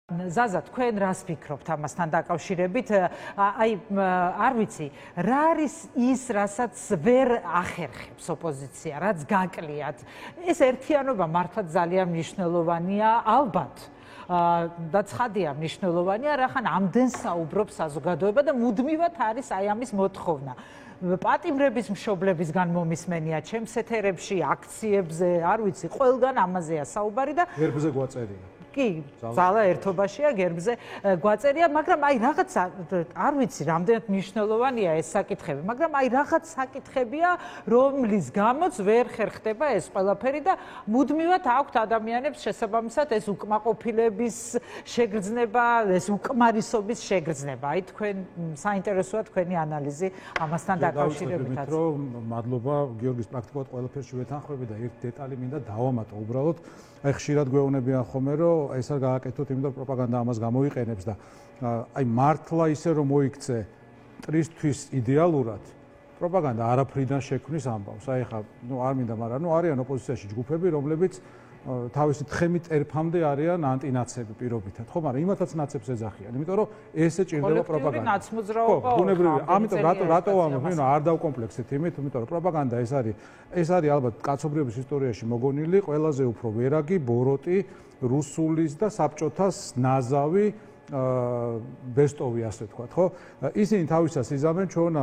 ზაზა, თქვენ რას ფიქრობთ ამასთან დაკავშირებით? აი, არ ვიცი, რა არის ის, რასაც ვერ ახერხებს ოპოზიცია, რაც გაკლიათ? ეს ერთიანობა მართლაც ძალიან მნიშვნელოვანია, ალბათ. და ცხადია მნიშვნელოვანია, რახან ამდენ საუბრობს საზოგადოება და მუდმივად არის აი ამის მოთხოვნა. პატიმრების მშობლებისგან მომისმენია ჩემს ეთერებში, აქციებზე, არ ვიცი, ყველგან ამაზეა საუბარი და გერბზე გვაწერია. კი, ძალა ერთობაშია, გერბზე გვაწერია, მაგრამ აი რაღაცა, არ ვიცი, რამდენად მნიშვნელოვანია ეს საკითხები, მაგრამ აი რაღაც საკითხებია, რომლის გამოც ვერ ხერხდება ეს ყველაფერი და მუდმივად აქვთ ადამიანებს შესაბამისად ეს უკმაყოფილების შეგრძნება, ეს უკმარისობის შეგრძნება. აი თქვენ საინტერესოა თქვენი ანალიზი ამასთან დაკავშირებითაც. მადლობა გიორგის პრაქტიკულად ყველაფერში ვეთანხმები და ერთ დეტალი მინდა დავამატო უბრალოდ. აი ხშირად გვეუბნებიან ხოლმე რომ ეს არ გააკეთოთ, იმიტომ რომ პროპაგანდა ამას გამოიყენებს და აი მართლა ისე რომ მოიქცე მტრისთვის იდეალურად პროპაგანდა არაფრიდან შექმნის ამბავს. აი ხა არ მინდა, მაგრამ არიან ოპოზიციაში ჯგუფები, რომლებიც თავისი თხემით ერფამდე არიან ანტინაცები პირობითად, ხო, მაგრამ იმათაც ნაცებს ეძახიან, იმიტომ რომ ესე ჭირდება პროპაგანდა. ნაცმოძრაობა. ბუნებრივია, ამიტომ რატო ვამბობ, არ დავკომპლექსეთ იმით, იმიტომ რომ პროპაგანდა ეს არის ალბათ კაცობრიობის ისტორიაში მოგონილი ყველაზე უფრო ვერაგი, ბოროტი, რუსულის და საბჭოთას ნაზავი ბესტოვი ასე ვთქვათ, ხო? ისინი თავისას იზამენ ჩვენ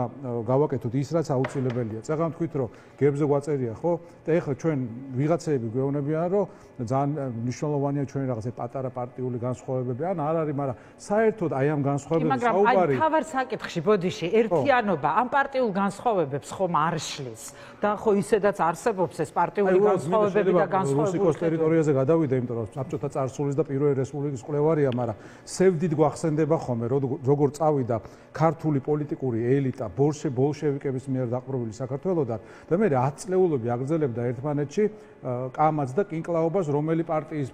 გავაკეთოთ ის, რაც აუცილებელია. წეგან თქვით, რომ გერბზე გვაწერია, ხო? და ეხლა ჩვენ ვიღაცები გვეუბნებიან, რომ ძალიან მნიშვნელოვანია ჩვენი რაღაცა პატარა პარტიული განსხვავებები, ან არ არის, მაგრამ საერთოდ აი ამ განსხვავებების საუბარი. მაგრამ აი თავარ საკითხში, ბოდიში, ერთიანობა ამ პარტიულ განსხვავებებს ხომ არ შლის და ხო ისედაც არსებობს ეს პარტიული განსხვავებები და განსხვავებები. რუსიკოს ტერიტორიაზე გადავიდა, იმიტომ რომ საბჭოთა წარსულის და პირველი რესპუბლიკის კვლევარია, მაგრამ სევდით გვახსენდება ხოლმე, როგორ წავიდა ქართული პოლიტიკური ელიტა ბოლშევიკების მიერ დაპყრობილი საქართველოდან და მე 10 წლეულები აგრძელებდა ერთმანეთში კამათს და კინკლაობას, რომელი პარტიის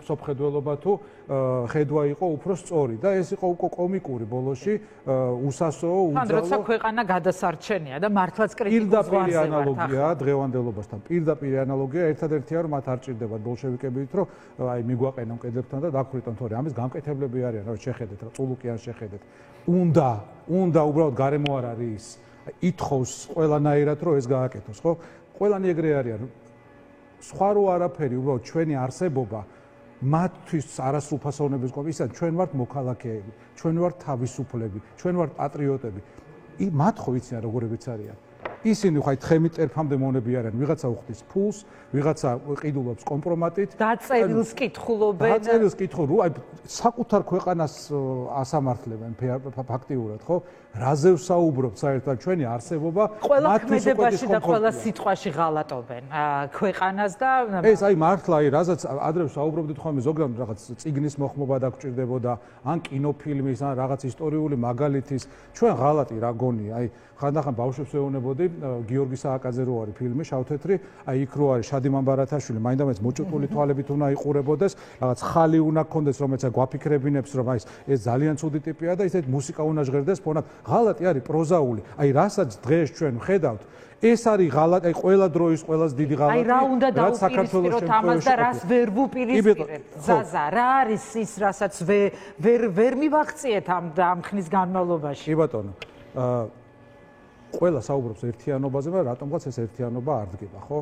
სოფხედველობა თუ ხედვა იყო უფრო სწორი და ეს იყო უკვე კომიკური ბოლოში უსასოო უძალო. როცა ქვეყანა გადასარჩენია და მართლაც კრიტიკულ ზღვარზე ვართ. ანალოგია დღევანდელობასთან. პირდაპირ ანალოგია ერთადერთია რომ მათ არ ჭირდებათ ბოლშევიკებით, რომ აი მიგვაყენონ კედლებთან და დაგვრიტონ, თორე ამის გამკეთებლები არიან, რა შეხედეთ, რა წულუკიან შეხედეთ. უნდა უბრალოდ გარემო არ არის ის. ითხოვს ყველანაირად რომ ეს გააკეთოს, ხო? ყველანი ეგრე არიან. სხვა რო არაფერი, უბრალოდ ჩვენი არსებობა მათთვის არასრულფასოვნების კომისია, ჩვენ ვართ მოქალაქეები, ჩვენ ვართ თავისუფლები, ჩვენ ვართ პატრიოტები. მათ ხო იციან როგორებიც არიან. ისინი ხაი თხემით ერფამდე მონები არიან, ვიღაცა უხდის ფულს, ვიღაცა ყიდულობს კომპრომატით. დაწერილს კითხულობენ. დაწერილს კითხულობენ, აი საკუთარ ქვეყანას ასამართლებენ ფაქტიურად, ხო? რაზე ვსაუბრობთ საერთოდ ჩვენი არსებობა ყველა ქმედებაში და ყველა სიტყვაში ღალატობენ ქვეყანას და ეს აი მართლა აი რაზეც ადრე ვსაუბრობდით ხოლმე ზოგადად რაღაც წიგნის მოხმობა დაგჭირდებოდა ან კინოფილმის ან რაღაც ისტორიული მაგალითის ჩვენ ღალატი რა გონია აი ხანდახან ბავშვებს ვეუბნებოდი გიორგი სააკაძე რო არის ფილმი შავთეთრი აი იქ რო არის შადიმან ბარათაშვილი მაინდამაინც მოჭუტული თვალებით უნდა იყურებოდეს რაღაც ხალი უნდა გქონდეს რომელიც გვაფიქრებინებს რომ აი ეს ძალიან ცუდი ტიპია და ისეთ მუსიკა უნდა ჟღერდეს ფონად ღალატი არის პროზაული აი რასაც დღეს ჩვენ ვხედავთ ეს არის ღალატი აი ყველა დროის ყველაზე დიდი ღალატი აი რა უნდა დაუპირისპიროთ ამას და რას ვერ ვუპირისპირებთ ზაზა რა არის ის რასაც ვერ მივაღწიეთ ამ ხნის განმავლობაში კი ბატონო ყველა საუბრობს ერთიანობაზე, მაგრამ რატომღაც ეს ერთიანობა არ დგება, ხო?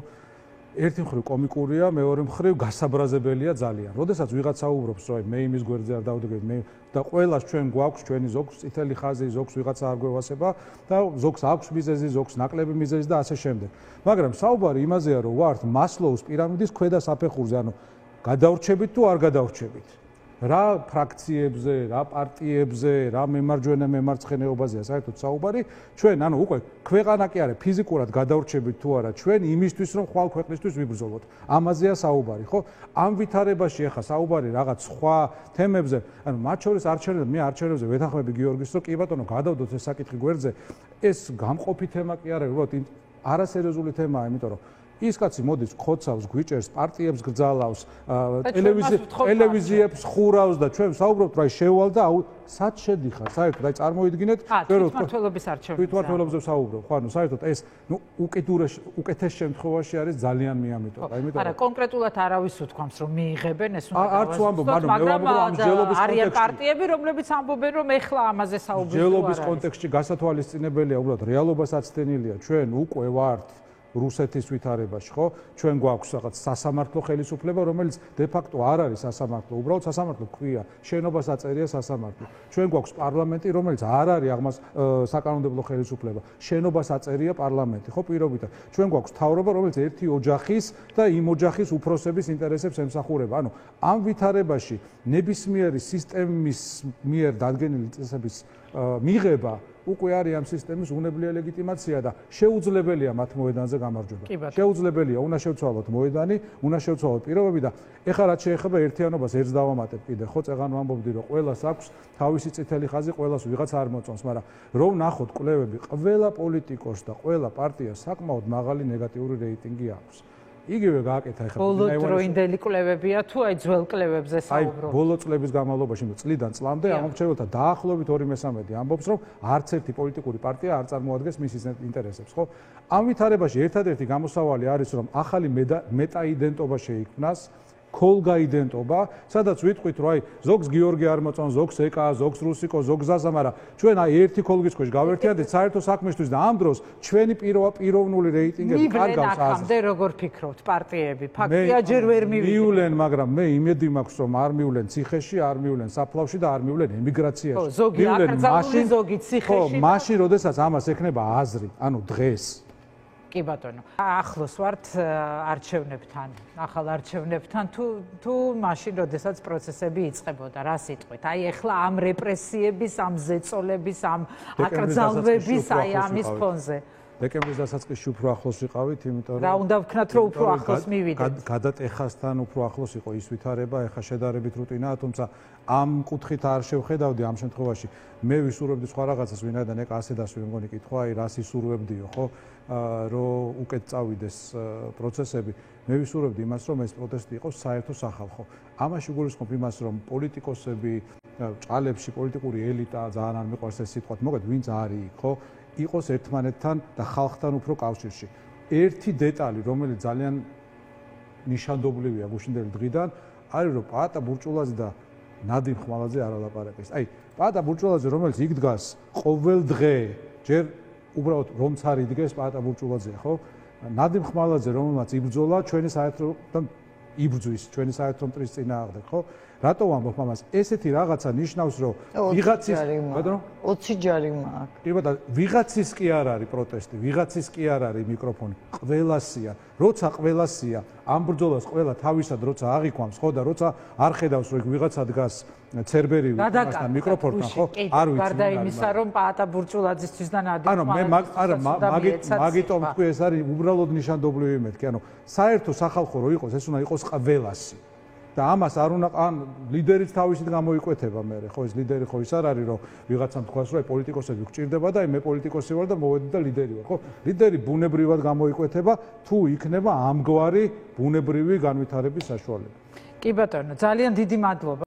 ერთი მხრივ კომიკურია, მეორე მხრივ გასაბრაზებელია ძალიან. როდესაც ვიღაც საუბრობს, რომ მე იმის გვერდზე არ დავდგეთ, მე და ყველას ჩვენ გვაქვს ჩვენი ზოგს წითელი ხაზი, ზოგს ვიღაცა არ გვევასება და ზოგს აქვს მიზეზი, ზოგს ნაკლები მიზეზი და ასე შემდეგ. მაგრამ საუბარი იმაზეა, რომ ვართ მასლოუს პირამიდის ქვედა საფეხურზე, ანუ გადავრჩებით თუ არ გადავრჩებით. რა ფრაქციებზე, რა პარტიებზე, რა მემარჯვენე მემარცხენეობაზეა საერთოდ საუბარი. ჩვენ ანუ უკვე ქვეყანა კი არის ფიზიკურად გადავრჩებით თუ არა, ჩვენ იმისთვის რომ ხვალ ქვეყნისთვის ვიბრძოლოთ. ამაზეა საუბარი, ხო? ამ ვითარებაში ახლა საუბარი რაღაც სხვა თემებზე, ანუ მათ შორის არჩევნებზე, მე არჩევნებზე ვეთანხმები გიორგის, რომ კი ბატონო, გადავდოთ ეს საკითხი გვერდზე. ეს გამყოფი თემა კი არა, უბრალოდ არასერიოზული თემაა, იმიტომ რომ ის კაცი მოდის, ხოცავს, გვიჭერს, პარტიებს გრძალავს, ტელევიზიებს ხურავს და ჩვენ საუბრობთ, რა შევალ და სად შედიხარ, საერთოდ აი წარმოიდგინეთ, თვითმმართველობის არჩევნებზე. თვითმმართველობაზე საუბრობ, ხო, ანუ საერთოდ ეს უკეთეს შემთხვევაში არის ძალიან მიამიტო. არა, კონკრეტულად არავის უთქვამს, რომ მიიღებენ, ეს უნდა არც ვამბობ, მაგრამ არიან პარტიები, რომლებიც ამბობენ, რომ ეხლა ამაზე საუბრობთ. მსჯელობის კონტექსტში გასათვალისწინებელია, უბრალოდ რეალობას აცდენილია. ჩვენ უკვე ვართ რუსეთის ვითარებაში, ხო? ჩვენ გვაქვს რაღაც სასამართლო ხელისუფლება, რომელიც de facto არ არის სასამართლო, უბრალოდ სასამართლო ქვია, შენობას აწერია სასამართლო. ჩვენ გვაქვს პარლამენტი, რომელიც არ არის საკანონმდებლო ხელისუფლება, შენობას აწერია პარლამენტი, ხო, პირობითად. ჩვენ გვაქვს მთავრობა, რომელიც ერთი ოჯახის და იმ ოჯახის უფროსების ინტერესებს ემსახურება. ანუ ამ ვითარებაში ნებისმიერი სისტემის მიერ დადგენილი წესების მიღება უკვე არის ამ სისტემის უნებლიე ლეგიტიმაცია და შეუძლებელია მათ მოედანზე გამარჯვება. შეუძლებელია, უნდა შევცვალოთ მოედანი, უნდა შევცვალოთ პირობები და ეხლა რაც შეეხება ერთიანობას ერთს დავამატებ კიდე, ხო, წეღან ვამბობდი, რომ ყველას აქვს თავისი წითელი ხაზი, ყველას ვიღაც არ მოწონს, მაგრამ რომ ნახოთ კვლევები, ყველა პოლიტიკოს და ყველა პარტიას საკმაოდ მაღალი ნეგატიური რეიტინგი აქვს. იგივე გააკეთა ეხლა ბოლოდროინდელი კვლევებია თუ აი ძველ კვლევებზე საუბრობთ? აი ბოლო წლების განმავლობაში, წლიდან წლამდე ამომრჩეველთა დაახლოებით 2/3 ამბობს, რომ არც ერთი პოლიტიკური პარტია არ წარმოადგენს მის ინტერესებს, ხო? ამ ვითარებაში ერთადერთი გამოსავალი არის, რომ ახალი მეტაიდენტობა შეიქმნას, კოლგაიდენტობა, სადაც ვიტყვით, რომ აი ზოგს გიორგი არ მოწონს, ზოგს ეკა, ზოგს რუსიკო, ზოგს ზაზა, მაგრამ ჩვენ აი ერთი კოლგის ქვეშ გავერთიანდეთ საერთო საქმისთვის და ამ დროს ჩვენი პიროვნული რეიტინგები კარგავს აზრს. მივლენ როგორ ფიქრობთ პარტიები? ფაქტია ჯერ ვერ მივლენ, მაგრამ მე იმედი მაქვს, რომ არ მივლენ ციხეში, არ მივლენ საფლავში და არ მივლენ ემიგრაციაში. ზოგი აკრძალული, ზოგი ციხეში. ხო, მაშინ როდესაც ამას ექნება აზრი, ანუ დღეს კი ბატონო, ახლოს ვართ არჩევნებთან, ახალ არჩევნებთან თუ მაშინ როდესაც პროცესები იწყებოდა, რა სიტყვით? აი ეხლა ამ რეპრესიების, ამ ზეწოლების, ამ აკრძალვების, აი ამის ფონზე. დეკემბრის დასაწყისში უფრო ახლოს ვიყავით, იმიტომ რომ რა უნდა ვქნათ, რომ უფრო ახლოს მივიდეთ? გადატეხასთან უფრო ახლოს იყო ის ვითარება, ეხლა შედარებით რუტინაა, თუმცა ამ კუთხით არ შევხედავდი ამ შემთხვევაში. მე ვისურვებდი სხვა რაღაცას, ვინაიდან ეკა ასე დასვი მგონი კითხვა, აი რას ისურვებდიო, ხო? რომ უკეთ წავიდეს პროცესები. მე ვისურვებდი იმას, რომ ეს პროტესტი იყოს საერთო სახალხო. ამაში გულისხმობ იმას, რომ პოლიტიკოსები, ჭალებში პოლიტიკური ელიტა, ძალიან არ მიყვარს ეს სიტყვა, მოგეთ ვინც არის იქ, ხო? იყოს ერთმანეთთან და ხალხთან უფრო კავშირში. ერთი დეტალი, რომელიც ძალიან ნიშანდობლივია გუშინდელი დღიდან, არის რომ პაატა ბურჭულაძე და ნადიმ ხმალაძე არ ალაპარაკეს. აი, პაატა ბურჭულაძე, რომელიც იქ დგას ყოველ დღე, ჯერ უბრალოდ რომც არ იდგეს პაატა ბურჭულაძეა, ხო? ნადიმ ხმალაძე, რომელმაც იბრძოლა ჩვენი საერთო და იბრძვის ჩვენი საერთო მტრის წინააღმდეგ, ხო? რატო ვამბობ ამას? ესეთი რაღაცა ნიშნავს, რომ ვიღაცის, ბატონო, 20 ჯარი მაქვს. კი ბატონო, ვიღაცის კი არ არის პროტესტი, ვიღაცის კი არ არის მიკროფონი. ყველასია. როცა ყველასია, ამ ბრძოლას ყველა თავისად როცა აღიქვამს, ხო და როცა არ ხედავს, რომ ვიღაცა დგას ცერბერივი მასთან მიკროფონთან, ხო? არ ვიცი. გარდა იმისა, რომ პაატა ბურჭულაძისთვის და ნადიმ ხმალაძისთვის მაგიტომ თქვი ეს არის უბრალოდ ნიშანდობლივი მეთქი. ანუ საერთო სახალხო რო იყოს, ეს უნდა იყოს ყველასი. და ამას არ უნდა ან ლიდერიც თავისით გამოიკვეთება მე, ხო ეს ლიდერი ხო ის არ არის რომ ვიღაცამ თქვას რომ აი პოლიტიკოსები გჭირდება და აი მე პოლიტიკოსი ვარ და მოვედი და ლიდერი ვარ, ხო? ლიდერი ბუნებრივად გამოიკვეთება თუ იქნება ამგვარი ბუნებრივი განვითარების საშუალება. კი ბატონო, ძალიან დიდი მადლობა.